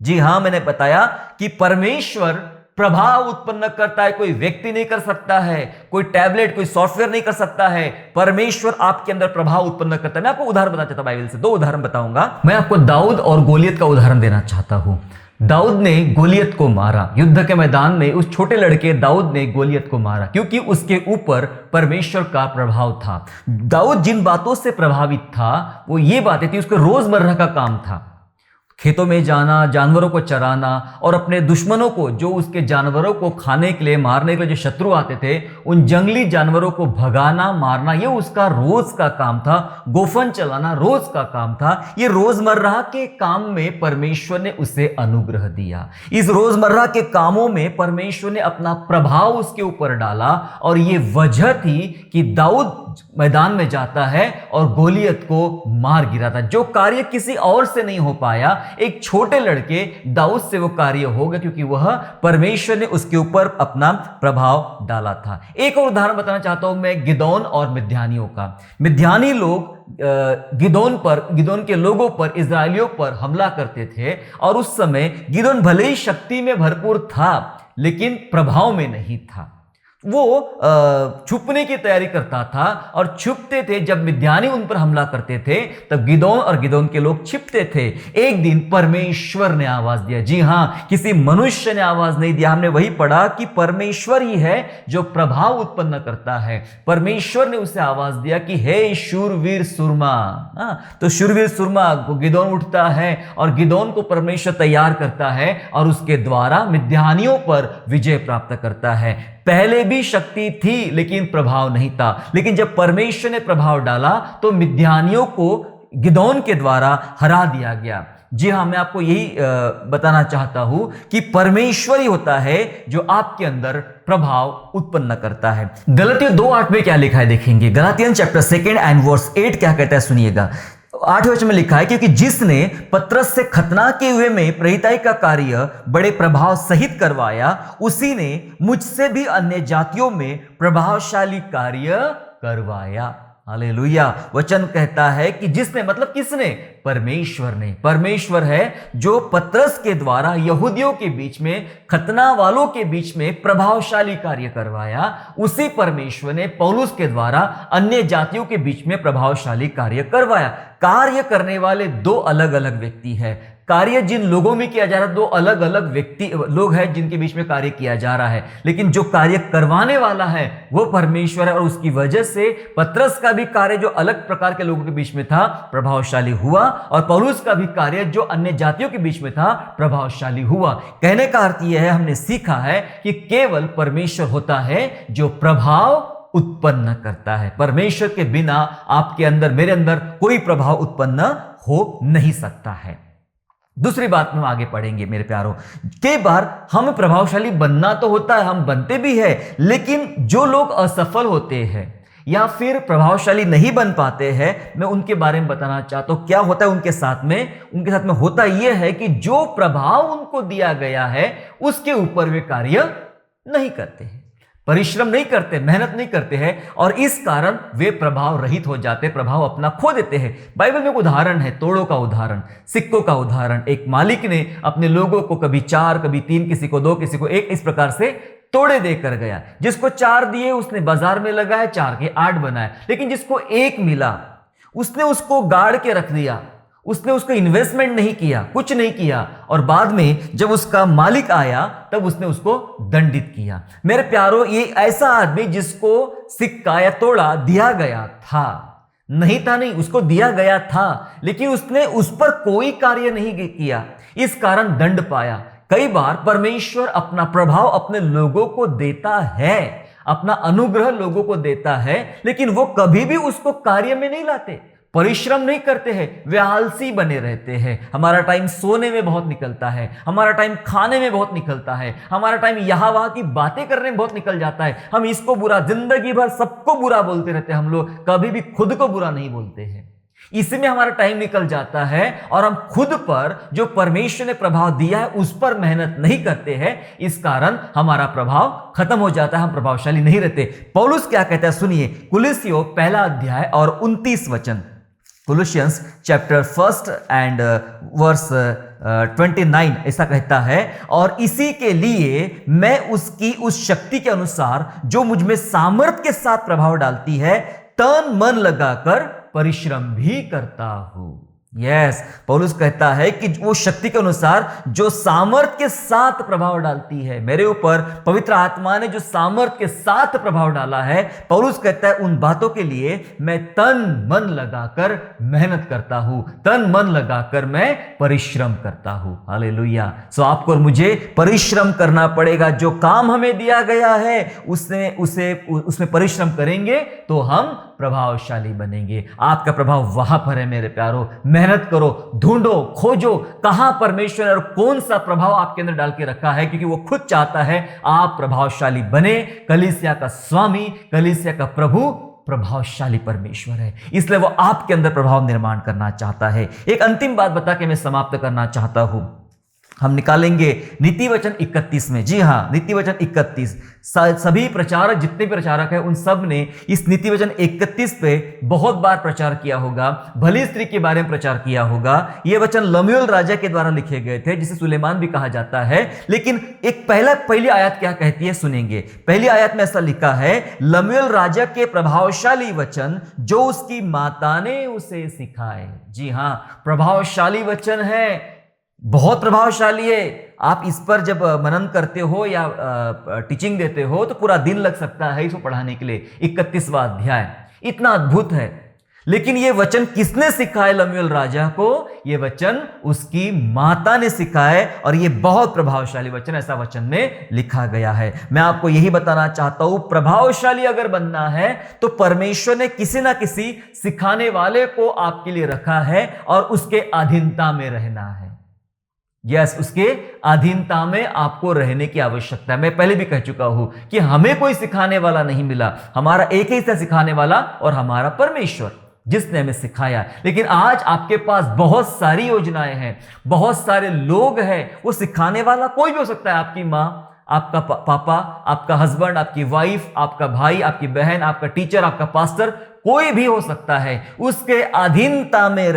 जी हां, मैंने बताया कि परमेश्वर प्रभाव उत्पन्न करता है, कोई व्यक्ति नहीं कर सकता है, कोई टैबलेट, कोई सॉफ्टवेयर नहीं कर सकता है। परमेश्वर आपके अंदर प्रभाव उत्पन्न करता है। मैं आपको उदाहरण बताना चाहता हूं, बाइबल से 2 उदाहरण बताऊंगा। मैं आपको दाऊद और गोलियत का उदाहरण देना चाहता हूं। दाऊद ने गोलियत को मारा, युद्ध के मैदान में उस छोटे लड़के दाऊद ने गोलियत को मारा, क्योंकि उसके ऊपर परमेश्वर का प्रभाव था। दाऊद जिन बातों से प्रभावित था वो ये बातें थी, उसके रोजमर्रा का काम था खेतों में जाना, जानवरों को चराना, और अपने दुश्मनों को, जो उसके जानवरों को खाने के लिए, मारने के लिए जो शत्रु आते थे, उन जंगली जानवरों को भगाना, मारना, ये उसका रोज का काम था। गोफन चलाना रोज का काम था। ये रोजमर्रा के काम में परमेश्वर ने उसे अनुग्रह दिया। इस रोजमर्रा के कामों में परमेश्वर ने अपना प्रभाव उसके ऊपर डाला, और ये वजह थी कि दाऊद मैदान में जाता है और गोलियत को मार गिराता। जो कार्य किसी और से नहीं हो पाया, एक छोटे लड़के दाऊद से वो कार्य हो गया, क्योंकि वह परमेश्वर ने उसके ऊपर अपना प्रभाव डाला था। एक और उदाहरण बताना चाहता हूं मैं गिदोन और मिद्यानियों का। मिद्यानी लोग गिदोन के लोगों पर, इजरायलियों पर हमला करते थे, और उस समय गिदोन भले ही शक्ति में भरपूर था लेकिन प्रभाव में नहीं था। वो छुपने की तैयारी करता था, और छुपते थे। जब मिद्यानी उन पर हमला करते थे तब गिदोन और गिदोन के लोग छिपते थे। एक दिन परमेश्वर ने आवाज दिया। जी हां, किसी मनुष्य ने आवाज नहीं दिया। हमने वही पढ़ा कि परमेश्वर ही है जो प्रभाव उत्पन्न करता है। परमेश्वर ने उसे आवाज दिया कि हे शूरवीर सुरमा। तो शूरवीर सुरमा को गिदोन उठता है, और गिदोन को परमेश्वर तैयार करता है, और उसके द्वारा मिद्यानियों पर विजय प्राप्त करता है। पहले भी शक्ति थी लेकिन प्रभाव नहीं था, लेकिन जब परमेश्वर ने प्रभाव डाला तो मिद्यानियों को गिदोन के द्वारा हरा दिया गया। जी हां, मैं आपको यही बताना चाहता हूं कि परमेश्वर ही होता है जो आपके अंदर प्रभाव उत्पन्न करता है। गलातियों 2:8 में क्या लिखा है देखेंगे। गलातियन चैप्टर 2 एंड वर्स 8 क्या कहता है, सुनिएगा। 8वें वचन में लिखा है, क्योंकि जिसने पत्रस से खतना के हुए में प्रेरिताई का कार्य बड़े प्रभाव सहित करवाया, उसी ने मुझसे भी अन्य जातियों में प्रभावशाली कार्य करवाया। हालेलुया। वचन कहता है कि जिसने, मतलब किसने? परमेश्वर ने। परमेश्वर है जो पत्रस के द्वारा यहूदियों के बीच में, खतना वालों के बीच में प्रभावशाली कार्य करवाया। उसी परमेश्वर ने पौलुस के द्वारा अन्य जातियों के बीच में प्रभावशाली कार्य करवाया। कार्य करने वाले 2 अलग अलग व्यक्ति हैं। कार्य जिन लोगों में किया जा रहा है, दो अलग अलग व्यक्ति लोग हैं जिनके बीच में कार्य किया जा रहा है, लेकिन जो कार्य करवाने वाला है वो परमेश्वर है। और उसकी वजह से पतरस का भी कार्य जो अलग प्रकार के लोगों के बीच में था प्रभावशाली हुआ, और पौलुस का भी कार्य जो अन्य जातियों के बीच में था प्रभावशाली हुआ। कहने का अर्थ यह है, हमने सीखा है कि केवल परमेश्वर होता है जो प्रभाव उत्पन्न करता है। परमेश्वर के बिना आपके अंदर, मेरे अंदर कोई प्रभाव उत्पन्न हो नहीं सकता है। दूसरी बात में आगे पढ़ेंगे मेरे प्यारों, कई बार हम प्रभावशाली बनना तो होता है, हम बनते भी हैं, लेकिन जो लोग असफल होते हैं या फिर प्रभावशाली नहीं बन पाते हैं, मैं उनके बारे में बताना चाहता हूं। क्या होता है उनके साथ में होता यह है कि जो प्रभाव उनको दिया गया है उसके ऊपर वे कार्य नहीं करते हैं, परिश्रम नहीं करते, मेहनत नहीं करते हैं, और इस कारण वे प्रभाव रहित हो जाते, प्रभाव अपना खो देते हैं। बाइबल में एक उदाहरण है, तोड़ों का उदाहरण, सिक्कों का उदाहरण। एक मालिक ने अपने लोगों को कभी 4, कभी 3, किसी को 2, किसी को 1, इस प्रकार से तोड़े देकर गया। जिसको 4 दिए उसने बाजार में लगाए, 4 के 8 बनाए, लेकिन जिसको 1 मिला उसने उसको गाड़ के रख दिया, उसने उसको इन्वेस्टमेंट नहीं किया, कुछ नहीं किया, और बाद में जब उसका मालिक आया तब उसने उसको दंडित किया। मेरे प्यारों, ये ऐसा आदमी जिसको सिक्का या तोड़ा दिया गया था, नहीं उसको दिया गया था, लेकिन उसने उस पर कोई कार्य नहीं किया, इस कारण दंड पाया। कई बार परमेश्वर अपना प्रभाव अपने लोगों को देता है, अपना अनुग्रह लोगों को देता है, लेकिन वो कभी भी उसको कार्य में नहीं लाते, परिश्रम नहीं करते हैं, वे आलसी बने रहते हैं। हमारा टाइम सोने में बहुत निकलता है, हमारा टाइम खाने में बहुत निकलता है, हमारा टाइम यहां वहां की बातें करने में बहुत निकल जाता है। हम इसको बुरा, जिंदगी भर सबको बुरा बोलते रहते हैं, हम लोग कभी भी खुद को बुरा नहीं बोलते हैं। इसमें हमारा टाइम निकल जाता है और हम खुद पर जो परमेश्वर ने प्रभाव दिया है उस पर मेहनत नहीं करते हैं, इस कारण हमारा प्रभाव खत्म हो जाता है, हम प्रभावशाली नहीं रहते। पौलुस क्या कहता है सुनिए, कुलिसियों 1 अध्याय और 29 वचन, कोलोसियंस चैप्टर 1 एंड वर्स 29 ऐसा कहता है, और इसी के लिए मैं उसकी उस शक्ति के अनुसार जो मुझ में सामर्थ्य के साथ प्रभाव डालती है, तन मन लगाकर परिश्रम भी करता हूं। यस, पौलुस कहता है कि वो शक्ति के अनुसार जो सामर्थ्य के साथ प्रभाव डालती है, मेरे ऊपर पवित्र आत्मा ने जो सामर्थ्य के साथ प्रभाव डाला है, पौलुस कहता है उन बातों के लिए मैं तन मन लगाकर मेहनत करता हूं, तन मन लगाकर मैं परिश्रम करता हूं। हालेलुया। सो आपको और मुझे परिश्रम करना पड़ेगा, जो काम हमें दिया गया है उसमें परिश्रम करेंगे तो हम प्रभावशाली बनेंगे। आपका प्रभाव वहां पर है मेरे प्यारो, मेहनत करो, ढूंढो, खोजो कहां परमेश्वर और कौन सा प्रभाव आपके अंदर डाल के रखा है, क्योंकि वो खुद चाहता है आप प्रभावशाली बने। कलीसिया का स्वामी, कलीसिया का प्रभु प्रभावशाली परमेश्वर है, इसलिए वो आपके अंदर प्रभाव निर्माण करना चाहता है। एक अंतिम बात बता के मैं समाप्त करना चाहता हूं। हम निकालेंगे नीति वचन 31 में, जी हां, नीति वचन 31, सभी प्रचारक, जितने भी प्रचारक हैं उन सब ने इस नीति वचन 31 पे बहुत बार प्रचार किया होगा, भली स्त्री के बारे में प्रचार किया होगा। ये वचन लमूएल राजा के द्वारा लिखे गए थे, जिसे सुलेमान भी कहा जाता है। लेकिन एक पहली आयत क्या कहती है सुनेंगे। पहली आयत में ऐसा लिखा है, लमूएल राजा के प्रभावशाली वचन जो उसकी माता ने उसे सिखाए। जी हां, प्रभावशाली वचन है, बहुत प्रभावशाली है। आप इस पर जब मनन करते हो या टीचिंग देते हो तो पूरा दिन लग सकता है इसको पढ़ाने के लिए। 31वां अध्याय इतना अद्भुत है, लेकिन यह वचन किसने सिखाए लमूएल राजा को? यह वचन उसकी माता ने सिखाए, और यह बहुत प्रभावशाली वचन, ऐसा वचन में लिखा गया है। मैं आपको यही बताना चाहता हूं, प्रभावशाली अगर बनना है तो परमेश्वर ने किसी ना किसी सिखाने वाले को आपके लिए रखा है, और उसके अधीनता में रहना है। यस, उसके अधीनता में आपको रहने की आवश्यकता है। मैं पहले भी कह चुका हूं कि हमें कोई सिखाने वाला नहीं मिला, हमारा एक ही था सिखाने वाला, और हमारा परमेश्वर जिसने हमें सिखाया। लेकिन आज आपके पास बहुत सारी योजनाएं हैं, बहुत सारे लोग हैं। वो सिखाने वाला कोई भी हो सकता है, आपकी माँ, आपका पापा, आपका हस्बैंड, आपकी वाइफ, आपका भाई, आपकी बहन, आपका टीचर, आपका पास्टर, कोई भी हो सकता है। उसके अधीनता में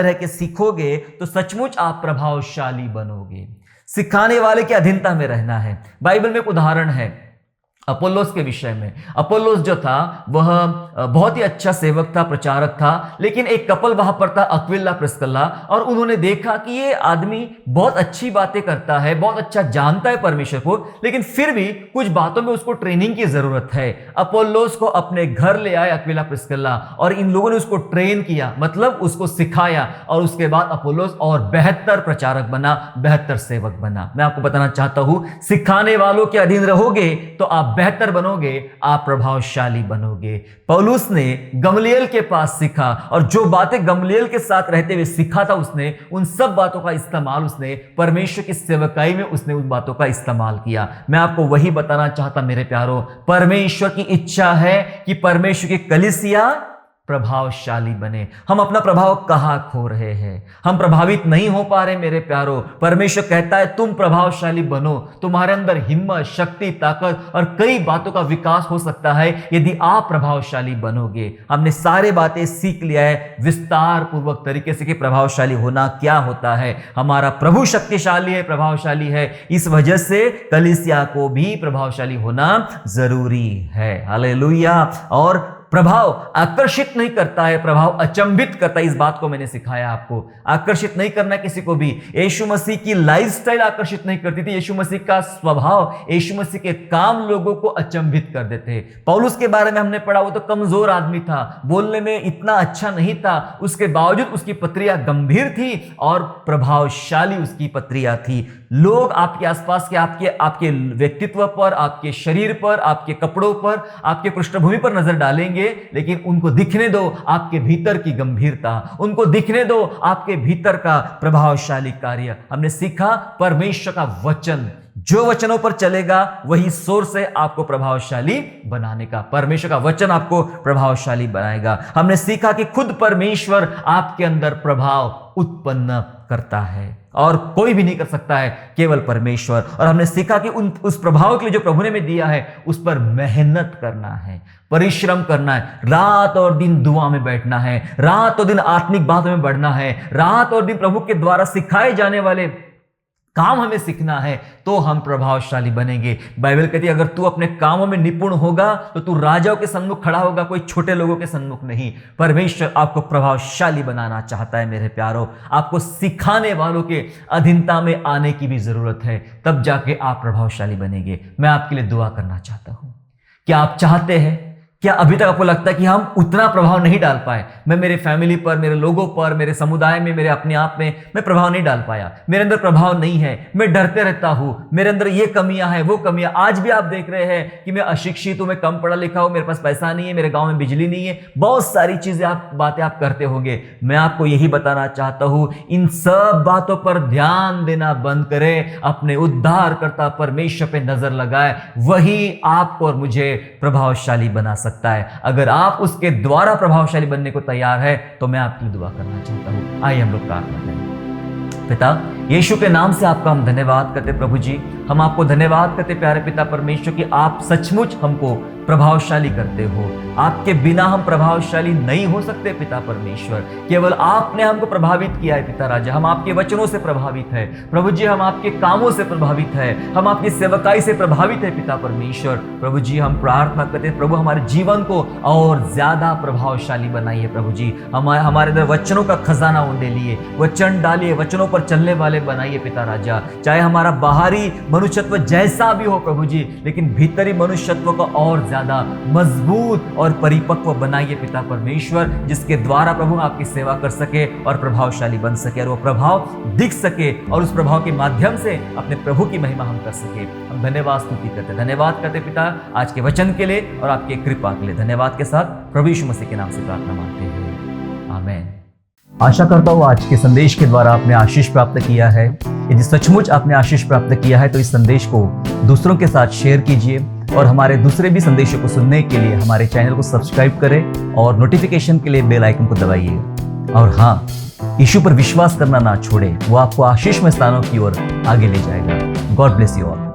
रह के सीखोगे तो सचमुच आप प्रभावशाली बनोगे। सिखाने वाले के अधीनता में रहना है। बाइबल में एक उदाहरण है, अपोलोस के विषय में। अपोलोस जो था वह बहुत ही अच्छा सेवक था, प्रचारक था, लेकिन एक कपल वहां पर था, अक्विला प्रिस्किल्ला, और उन्होंने देखा कि ये आदमी बहुत अच्छी बातें करता है, बहुत अच्छा जानता है परमेश्वर को, लेकिन फिर भी कुछ बातों में उसको ट्रेनिंग की जरूरत है। अपोलोस को अपने घर ले आए अक्विला प्रिस्किल्ला, और इन लोगों ने उसको ट्रेन किया, मतलब उसको सिखाया, और उसके बाद अपोलोस और बेहतर प्रचारक बना, बेहतर सेवक बना। मैं आपको बताना चाहता हूं, सिखाने वालों के अधीन रहोगे तो आप बेहतर बनोगे, आप प्रभावशाली बनोगे। पौलुस ने गमलीएल के पास सीखा, और जो बातें गमलीएल के साथ रहते हुए सीखा था उसने, उन सब बातों का इस्तेमाल उसने परमेश्वर की सेवकाई में उसने उन बातों का इस्तेमाल किया। मैं आपको वही बताना चाहता मेरे प्यारो, परमेश्वर की इच्छा है कि परमेश्वर की कलीसिया प्रभावशाली बने। हम अपना प्रभाव कहां खो रहे हैं? हम प्रभावित नहीं हो पा रहे मेरे प्यारो। परमेश्वर कहता है तुम प्रभावशाली बनो, तुम्हारे अंदर हिम्मत, शक्ति, ताकत और कई बातों का विकास हो सकता है यदि आप प्रभावशाली बनोगे। हमने सारे बातें सीख लिया है विस्तार पूर्वक तरीके से कि प्रभावशाली होना क्या होता है। हमारा प्रभु शक्तिशाली है, प्रभावशाली है, इस वजह से कलीसिया को भी प्रभावशाली होना जरूरी है। हालेलुया। और प्रभाव आकर्षित नहीं करता है, प्रभाव अचंभित करता है। इस बात को मैंने सिखाया आपको। आकर्षित नहीं करना किसी को भी। यीशु मसीह की लाइफस्टाइल आकर्षित नहीं करती थी, यीशु मसीह का स्वभाव, यीशु मसीह के काम लोगों को अचंभित कर देते। पौलुस के बारे में हमने पढ़ा, वो तो कमजोर आदमी था, बोलने में इतना अच्छा नहीं था, उसके बावजूद उसकी पत्रियां गंभीर थी और प्रभावशाली उसकी पत्रियां थी। लोग आपके आसपास के आपके व्यक्तित्व पर, आपके शरीर पर, आपके कपड़ों पर, आपके पृष्ठभूमि पर नजर डालेंगे, लेकिन उनको दिखने दो आपके भीतर की गंभीरता, उनको दिखने दो आपके भीतर का प्रभावशाली कार्य। हमने सीखा परमेश्वर का वचन, जो वचनों पर चलेगा वही सोर्स है आपको प्रभावशाली बनाने का। परमेश्वर का वचन आपको प्रभावशाली बनाएगा। हमने सीखा कि खुद परमेश्वर आपके अंदर प्रभाव उत्पन्न करता है और कोई भी नहीं कर सकता है, केवल परमेश्वर। और हमने सीखा कि उस प्रभाव के लिए जो प्रभु ने हमें दिया है उस पर मेहनत करना है, परिश्रम करना है, रात और दिन दुआ में बैठना है, रात और दिन आत्मिक बातों में बढ़ना है, रात और दिन प्रभु के द्वारा सिखाए जाने वाले काम हमें सीखना है, तो हम प्रभावशाली बनेंगे। बाइबल कहती है अगर तू अपने कामों में निपुण होगा तो तू राजाओं के सम्मुख खड़ा होगा, कोई छोटे लोगों के सम्मुख नहीं। परमेश्वर आपको प्रभावशाली बनाना चाहता है मेरे प्यारो। आपको सिखाने वालों के अधीनता में आने की भी जरूरत है, तब जाके आप प्रभावशाली बनेंगे। मैं आपके लिए दुआ करना चाहता हूं। क्या आप चाहते हैं? क्या अभी तक आपको लगता है कि हम उतना प्रभाव नहीं डाल पाए? मैं मेरे फैमिली पर, मेरे लोगों पर, मेरे समुदाय में, मेरे अपने आप में मैं प्रभाव नहीं डाल पाया, मेरे अंदर प्रभाव नहीं है, मैं डरते रहता हूं, मेरे अंदर ये कमियां हैं, वो कमियां। आज भी आप देख रहे हैं कि मैं अशिक्षित हूं, मैं कम पढ़ा लिखा हूं, मेरे पास पैसा नहीं है, मेरे गांव में बिजली नहीं है, बहुत सारी चीजें बातें आप करते होंगे। मैं आपको यही बताना चाहता हूं, इन सब बातों पर ध्यान देना बंद करें, अपने उद्धारकर्ता परमेश्वर पे नजर लगाए, वही आपको और मुझे प्रभावशाली बना सकता है। अगर आप उसके द्वारा प्रभावशाली बनने को तैयार है तो मैं आपके लिए दुआ करना चाहता हूं। आइए हम लोग प्रार्थना करें। पिता यीशु के नाम से आपका हम धन्यवाद करते प्रभु जी, हम आपको धन्यवाद करते प्यारे पिता परमेश्वर कि आप सचमुच हमको प्रभावशाली करते हो। आपके बिना हम प्रभावशाली नहीं हो सकते पिता परमेश्वर, केवल आपने हमको प्रभावित किया है पिता राजा। हम आपके वचनों से प्रभावित है प्रभु जी, हम आपके कामों से प्रभावित है, हम आपकी सेवकाई से प्रभावित है पिता परमेश्वर। प्रभु जी हम प्रार्थना करते हैं प्रभु हमारे जीवन को और ज्यादा प्रभावशाली बनाइए प्रभु जी। हमारे अंदर वचनों का खजाना उंडे लिए, वचन डालिए, वचनों पर चलने वाले बनाइए पिता राजा। चाहे हमारा बाहरी मनुष्यत्व जैसा भी हो प्रभु जी, लेकिन भीतरी मनुष्यत्व को और ज्यादा मजबूत और परिपक्व बनाइए पिता परमेश्वर, जिसके द्वारा प्रभु आपकी सेवा कर सके और प्रभावशाली बन सके और वो प्रभाव दिख सके और उस प्रभाव के माध्यम से अपने प्रभु की महिमा हम कर सके। हम धन्यवाद स्तुति करते, धन्यवाद करते पिता आज के वचन के लिए और आपके कृपा के लिए। धन्यवाद के साथ प्रभु यीशु मसीह के नाम से प्रार्थना मांगते हैं, आमीन। आशा करता हूँ आज के संदेश के द्वारा आपने आशीष प्राप्त किया है। यदि सचमुच आपने आशीष प्राप्त किया है तो इस संदेश को दूसरों के साथ शेयर कीजिए और हमारे दूसरे भी संदेशों को सुनने के लिए हमारे चैनल को सब्सक्राइब करें और नोटिफिकेशन के लिए बेल आइकन को दबाइए। और हाँ, यीशु पर विश्वास करना ना छोड़े, वो आपको आशीषमय स्थानों की ओर आगे ले जाएगा। God bless you all.